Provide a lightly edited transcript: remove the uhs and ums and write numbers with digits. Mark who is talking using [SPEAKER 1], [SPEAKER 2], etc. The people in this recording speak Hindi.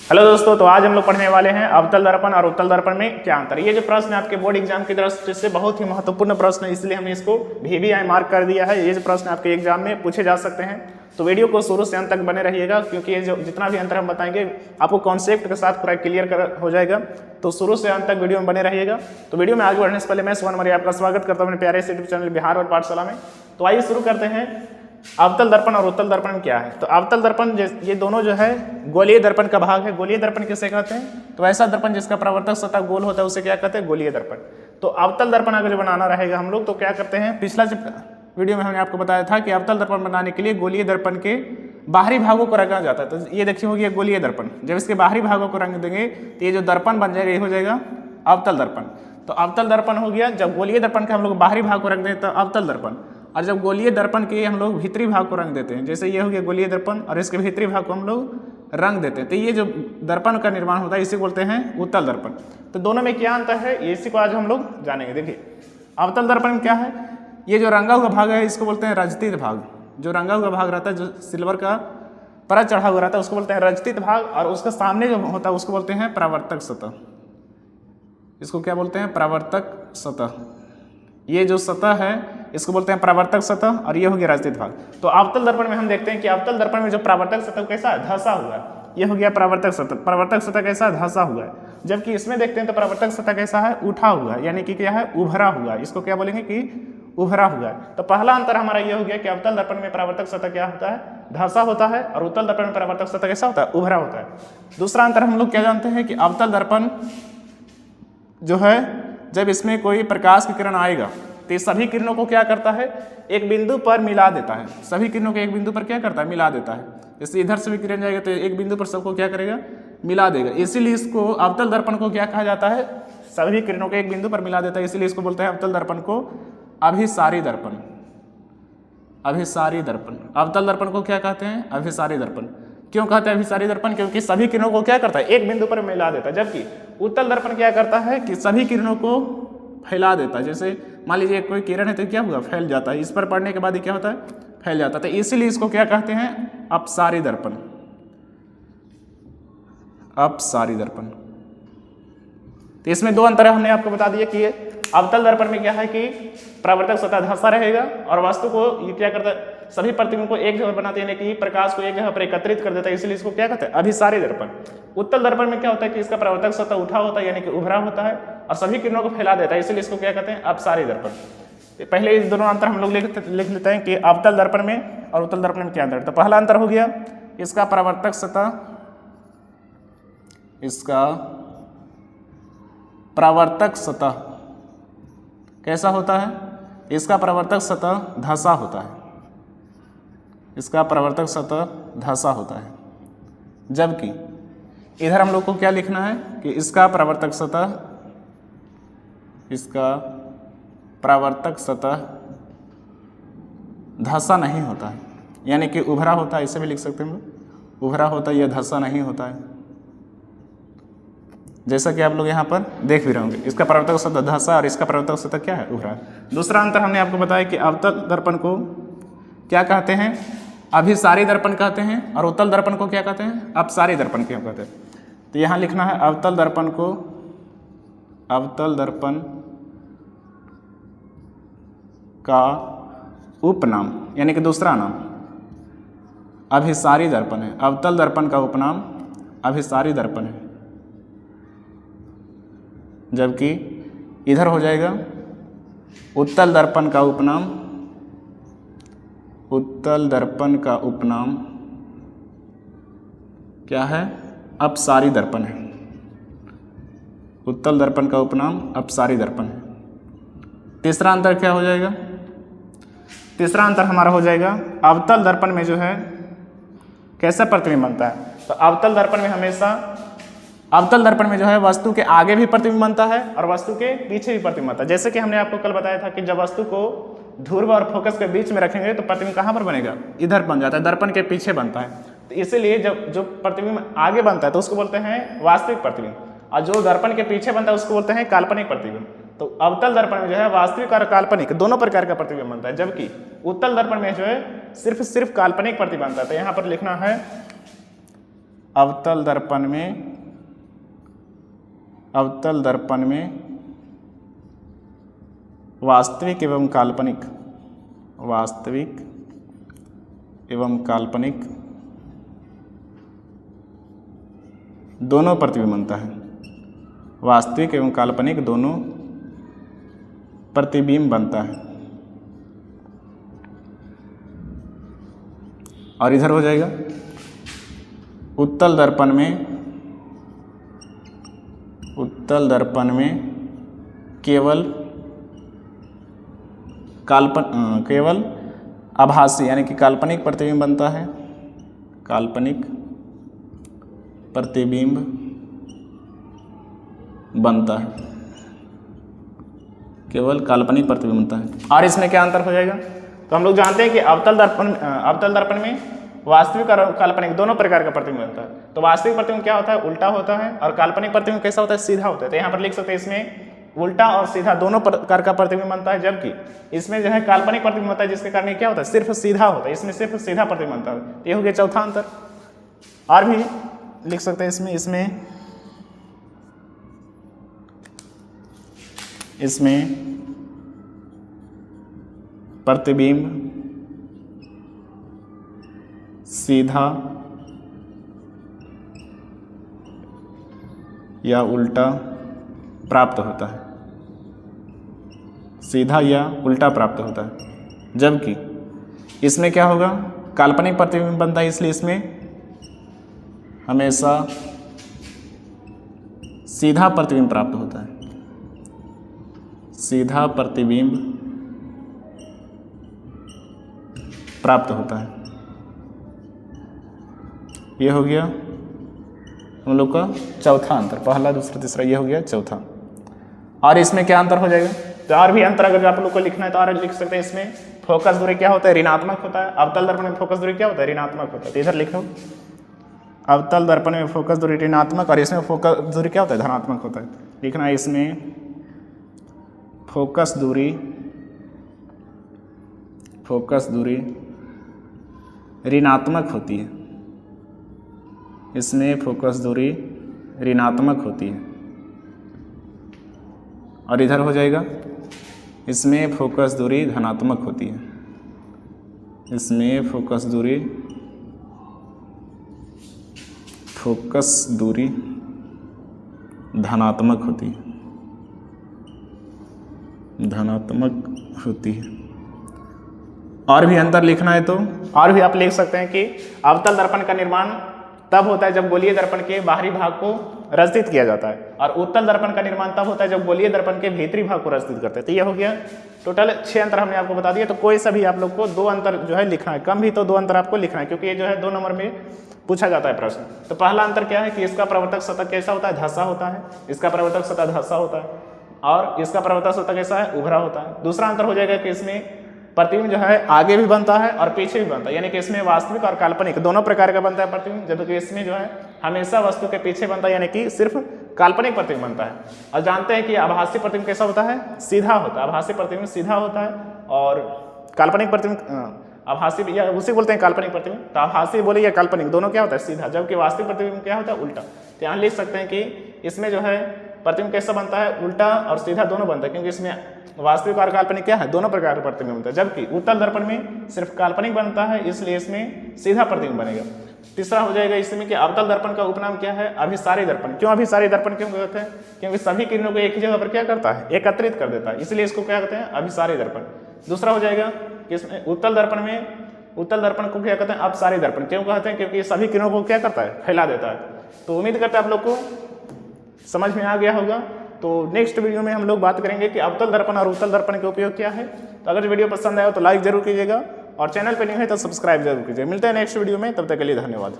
[SPEAKER 1] हेलो दोस्तों, तो आज हम लोग पढ़ने वाले हैं अवतल दर्पण और उत्तल दर्पण में क्या अंतर है। ये जो प्रश्न है आपके बोर्ड एग्जाम की दृष्टि से बहुत ही महत्वपूर्ण प्रश्न है, इसलिए हमने इसको VVI मार्क कर दिया है। ये जो प्रश्न आपके एग्जाम में पूछे जा सकते हैं, तो वीडियो को शुरू से अंत तक बने रहिएगा, क्योंकि ये जो जितना भी अंतर हम बताएंगे आपको कॉन्सेप्ट के साथ पूरा क्लियर हो जाएगा। तो शुरू से अंत तक वीडियो में बने रहिएगा। तो वीडियो में आगे बढ़ने से पहले मैं सुमन मौर्य आपका स्वागत करता हूँ अपने प्यारे से यूट्यूब चैनल बिहार और पाठशाला में। तो आइए शुरू करते हैं। अवतल दर्पण और उत्तल दर्पण में क्या है। तो अवतल दर्पण ये दोनों जो है गोलीय दर्पण का भाग है। गोलीय दर्पण किसे कहते हैं? तो ऐसा दर्पण जिसका परावर्तक सतह गोल होता है उसे क्या कहते हैं? गोलीय दर्पण। तो अवतल दर्पण अगर जो बनाना रहेगा हम लोग तो क्या करते हैं, पिछला वीडियो में हमने आपको बताया था कि अवतल दर्पण बनाने के लिए गोलीय दर्पण के बाहरी भागों को रंगा जाता है। तो ये देखिए हो गया गोलीय दर्पण। जब इसके बाहरी भागों को रंग देंगे तो ये जो दर्पण बन जाएगा ये हो जाएगा अवतल दर्पण। तो अवतल दर्पण हो गया। जब गोलीय दर्पण के हम लोग बाहरी भाग को रंग देते हैं तो अवतल दर्पण, और जब गोलीय दर्पण के हम लोग भीतरी भाग को रंग देते हैं, जैसे ये हो गया गोलीय दर्पण और इसके भीतरी भाग को हम लोग रंग देते हैं, तो ये जो दर्पण का निर्माण होता है इसे बोलते हैं उत्तल दर्पण। तो दोनों में क्या अंतर है इसी को आज हम लोग जानेंगे। देखिए अवतल दर्पण में क्या है, ये जो रंगा हुआ भाग है इसको बोलते हैं रजतित भाग। जो रंगा हुआ भाग रहता है, जो सिल्वर का परत चढ़ा हुआ रहता है उसको बोलते हैं रजतित भाग, और उसके सामने जो होता है उसको बोलते हैं परावर्तक सतह। इसको क्या बोलते हैं? परावर्तक सतह। ये जो सतह है इसको बोलते हैं परावर्तक सतह, और ये हो गया रजतित भाग। तो अवतल दर्पण में हम देखते हैं कि अवतल दर्पण में जो परावर्तक सतह कैसा है? धंसा हुआ है। ये हो गया परावर्तक सतह। परावर्तक सतह कैसा है? धंसा हुआ है। जबकि इसमें देखते हैं तो परावर्तक सतह कैसा है? उठा हुआ है, यानी कि क्या है? उभरा हुआ है। इसको क्या बोलेंगे कि उभरा हुआ है। तो पहला अंतर हमारा ये हो गया कि अवतल दर्पण में परावर्तक सतह क्या होता है? धंसा होता है, और उत्तल दर्पण में परावर्तक सतह कैसा होता है? उभरा होता है। दूसरा अंतर हम लोग क्या जानते हैं कि अवतल दर्पण जो है जब इसमें कोई प्रकाश की किरण आएगा तो ये सभी किरणों को क्या करता है? एक बिंदु पर मिला देता है। सभी किरणों को एक बिंदु पर क्या करता है? मिला देता है। जैसे इधर से भी किरण जाएगा तो एक बिंदु पर सबको क्या करेगा? मिला देगा। इसीलिए इसको अवतल दर्पण को क्या कहा जाता है? सभी किरणों को एक बिंदु पर मिला देता है, इसीलिए इसको बोलते हैं अवतल दर्पण को अभिसारी दर्पण। अभिसारी दर्पण। अवतल दर्पण को क्या कहते हैं? अभिसारी दर्पण। क्यों कहते हैं अभिसारी दर्पण? क्योंकि सभी किरणों को क्या करता है? एक बिंदु पर मिला देता है। जबकि उत्तल दर्पण क्या करता है कि सभी किरणों को फैला देता है। जैसे मान लीजिए कोई किरण है तो क्या हुआ? फैल जाता है। इस पर पड़ने के बाद ये क्या होता है? फैल जाता है। तो इसीलिए इसको क्या कहते हैं? अपसारी दर्पण। अपसारी दर्पण। तो इसमें दो अंतर हमने आपको बता दिया कि अवतल दर्पण में क्या है कि परावर्तक सतह धंसा रहेगा, और वस्तु को ये क्या करता है? सभी प्रतिबिंब को एक जगह बनाते हैं, यानी कि प्रकाश को एक जगह पर एकत्रित कर देता है, इसलिए इसको क्या कहते हैं? अभिसारी दर्पण। उत्तल दर्पण में क्या होता है कि इसका परावर्तक सतह उठा होता है, यानी कि उभरा होता है, और सभी किरणों को फैला देता है, इसलिए इसको क्या कहते हैं? अपसारी दर्पण। पहले इस दोनों अंतर हम लोग लिख लेते हैं कि अवतल दर्पण में और उत्तल दर्पण में क्या अंतर। तो पहला अंतर हो गया इसका परावर्तक सतह, इसका परावर्तक सतह कैसा होता है? इसका परावर्तक सतह धंसा होता है। इसका परावर्तक सतह धंसा होता है। जबकि इधर हम लोग को क्या लिखना है कि इसका परावर्तक सतह, इसका परावर्तक सतह धंसा नहीं होता है, यानी कि उभरा होता है। इसे भी लिख सकते हैं हम लोग, उभरा होता है, यह धंसा नहीं होता है। जैसा कि आप लोग यहाँ पर देख भी रहे होंगे, इसका परावर्तक सतह धंसा और इसका परावर्तक सतह क्या है? उभरा। दूसरा अंतर हमने आपको बताया कि अवतल दर्पण को क्या कहते हैं? अभिसारी दर्पण कहते हैं, और उत्तल दर्पण को क्या कहते हैं? अपसारी दर्पण क्यों कहते हैं? तो यहाँ लिखना है अवतल दर्पण को, अवतल दर्पण का उपनाम, यानी कि दूसरा नाम अभिसारी दर्पण है। अवतल दर्पण का उपनाम अभिसारी दर्पण है, जबकि इधर हो जाएगा उत्तल दर्पण का उपनाम, उत्तल दर्पण का उपनाम क्या है? अपसारी दर्पण है। उत्तल दर्पण का उपनाम अपसारी दर्पण है। तीसरा अंतर क्या हो जाएगा? तीसरा अंतर हमारा हो जाएगा अवतल दर्पण में जो है कैसा प्रतिबिंब बनता है। तो अवतल दर्पण में हमेशा, अवतल दर्पण में जो है वस्तु के आगे भी प्रतिबिंब बनता है और वस्तु के पीछे भी प्रतिबिंब बनता है। जैसे कि हमने आपको कल बताया था कि जब वस्तु को ध्रुव और फोकस के बीच में रखेंगे तो प्रतिबिंब कहाँ पर बनेगा? इधर बन जाता है, दर्पण के पीछे बनता है। तो इसीलिए जब जो प्रतिबिंब आगे बनता है तो उसको बोलते हैं वास्तविक प्रतिबिंब, और जो दर्पण के पीछे बनता है उसको बोलते हैं काल्पनिक प्रतिबिंब। तो अवतल दर्पण में जो है वास्तविक और काल्पनिक दोनों प्रकार का प्रतिबिंब बनता है, जबकि उत्तल दर्पण में जो है सिर्फ काल्पनिक प्रतिबिंब बनता है। तो यहाँ पर लिखना है अवतल दर्पण में वास्तविक एवं काल्पनिक दोनों प्रतिबिंब बनता है। वास्तविक एवं काल्पनिक दोनों प्रतिबिंब बनता है। और इधर हो जाएगा उत्तल दर्पण में केवल आभासी यानी कि काल्पनिक प्रतिबिंब बनता है। काल्पनिक प्रतिबिंब बनता है, केवल काल्पनिक प्रतिबिंब बनता है। और इसमें क्या अंतर हो जाएगा? तो हम लोग जानते हैं कि अवतल दर्पण में वास्तविक और काल्पनिक दोनों प्रकार का प्रतिबिंब बनता है। तो वास्तविक प्रतिबिंब क्या होता है? उल्टा होता है। और काल्पनिक प्रतिबिंब कैसा होता है? सीधा होता है। तो यहाँ पर लिख सकते हैं इसमें उल्टा और सीधा दोनों प्रकार का प्रतिबिंब बनता है, जबकि इसमें जो है काल्पनिक प्रतिबिंब होता है जिसके कारण क्या होता है? सिर्फ सीधा होता है। इसमें सिर्फ सीधा प्रतिबिंब बनता है। ये हो गया चौथा अंतर। और भी लिख सकते हैं इसमें प्रतिबिंब सीधा या उल्टा प्राप्त होता है। सीधा या उल्टा प्राप्त होता है, जबकि इसमें क्या होगा? काल्पनिक प्रतिबिंब बनता है, इसलिए इसमें हमेशा सीधा प्रतिबिंब प्राप्त होता है। सीधा प्रतिबिंब प्राप्त होता है। ये हो गया हम लोग का चौथा अंतर। पहला, दूसरा, तीसरा, ये हो गया चौथा। और इसमें क्या अंतर हो जाएगा? तो और भी अंतर अगर आप लोग को लिखना है तो और लिख सकते हैं। इसमें फोकस दूरी क्या होता है? ऋणात्मक होता है। अवतल दर्पण में फोकस दूरी क्या होता है? ऋणात्मक होता है। तो इधर लिखो अवतल दर्पण में फोकस दूरी ऋणात्मक और इसमें फोकस दूरी क्या होता है? धनात्मक होता है। लिखना है इसमें फोकस दूरी ऋणात्मक होती है। इसमें फोकस दूरी ऋणात्मक होती है। और इधर हो जाएगा इसमें फोकस दूरी धनात्मक होती है। इसमें फोकस दूरी धनात्मक होती है। और भी अंतर लिखना है तो और भी आप लिख सकते हैं कि अवतल दर्पण का निर्माण तब होता है जब गोलीय दर्पण के बाहरी भाग को रचित किया जाता है, और उत्तल दर्पण का निर्माण तब होता है जब गोलीय दर्पण के भीतरी भाग को रचित करते हैं। तो ये हो गया टोटल 6 अंतर हमने आपको बता दिया। तो कोई सा भी आप लोग को 2 अंतर जो है लिखना है, कम भी तो 2 अंतर आपको लिखना है, क्योंकि ये जो है 2 नंबर में पूछा जाता है प्रश्न। तो पहला अंतर क्या है कि इसका प्रवर्तक सतह कैसा होता है? धंसा होता है। इसका प्रवर्तक सतह धंसा होता है और इसका प्रवर्तक सतह कैसा है? उभरा होता है। दूसरा अंतर हो जाएगा कि इसमें प्रतिबिंब जो है आगे भी बनता है और पीछे भी बनता है, यानी कि इसमें वास्तविक और काल्पनिक दोनों प्रकार का बनता है प्रतिबिंब, जबकि इसमें जो है हमेशा वस्तु के पीछे बनता है, यानी कि सिर्फ काल्पनिक प्रतिबिंब बनता है। और जानते हैं कि आभासी प्रतिबिंब कैसा होता है? सीधा होता है। आभासी प्रतिबिंब सीधा होता है और काल्पनिक प्रतिबिंब आभासी या उसे बोलते हैं काल्पनिक प्रतिबिंब। तो आभासी बोले या काल्पनिक दोनों क्या होता है? सीधा। जबकि वास्तविक प्रतिबिंब क्या होता है? उल्टा। तो यहाँ लिख सकते हैं कि इसमें जो है प्रतिबिंब कैसा बनता है? उल्टा और सीधा दोनों बनता है, क्योंकि इसमें वास्तविक और काल्पनिक क्या है? दोनों प्रकार का प्रतिबिंब बनता है। जबकि उत्तल दर्पण में सिर्फ काल्पनिक बनता है, इसलिए इसमें सीधा प्रतिबिंब बनेगा। तीसरा हो जाएगा इसमें कि अवतल दर्पण का उपनाम क्या है? अभिसारी दर्पण। क्यों अभिसारी दर्पण क्यों कहते हैं? क्योंकि सभी किरणों को एक ही जगह पर क्या करता है? एकत्रित कर देता है, इसलिए इसको क्या कहते हैं? अभिसारी दर्पण। दूसरा हो जाएगा कि इसमें उत्तल दर्पण को क्या कहते हैं? अपसारी दर्पण। क्यों कहते हैं? क्योंकि सभी किरणों को क्या करता है? फैला देता है। तो उम्मीद करते हैं आप लोग को समझ में आ गया होगा। तो नेक्स्ट वीडियो में हम लोग बात करेंगे कि अवतल दर्पण और उत्तल दर्पण के उपयोग क्या है। तो अगर वीडियो पसंद आया तो लाइक जरूर कीजिएगा और चैनल पर नहीं है तो सब्सक्राइब जरूर कीजिए। मिलते हैं नेक्स्ट वीडियो में, तब तक के लिए धन्यवाद।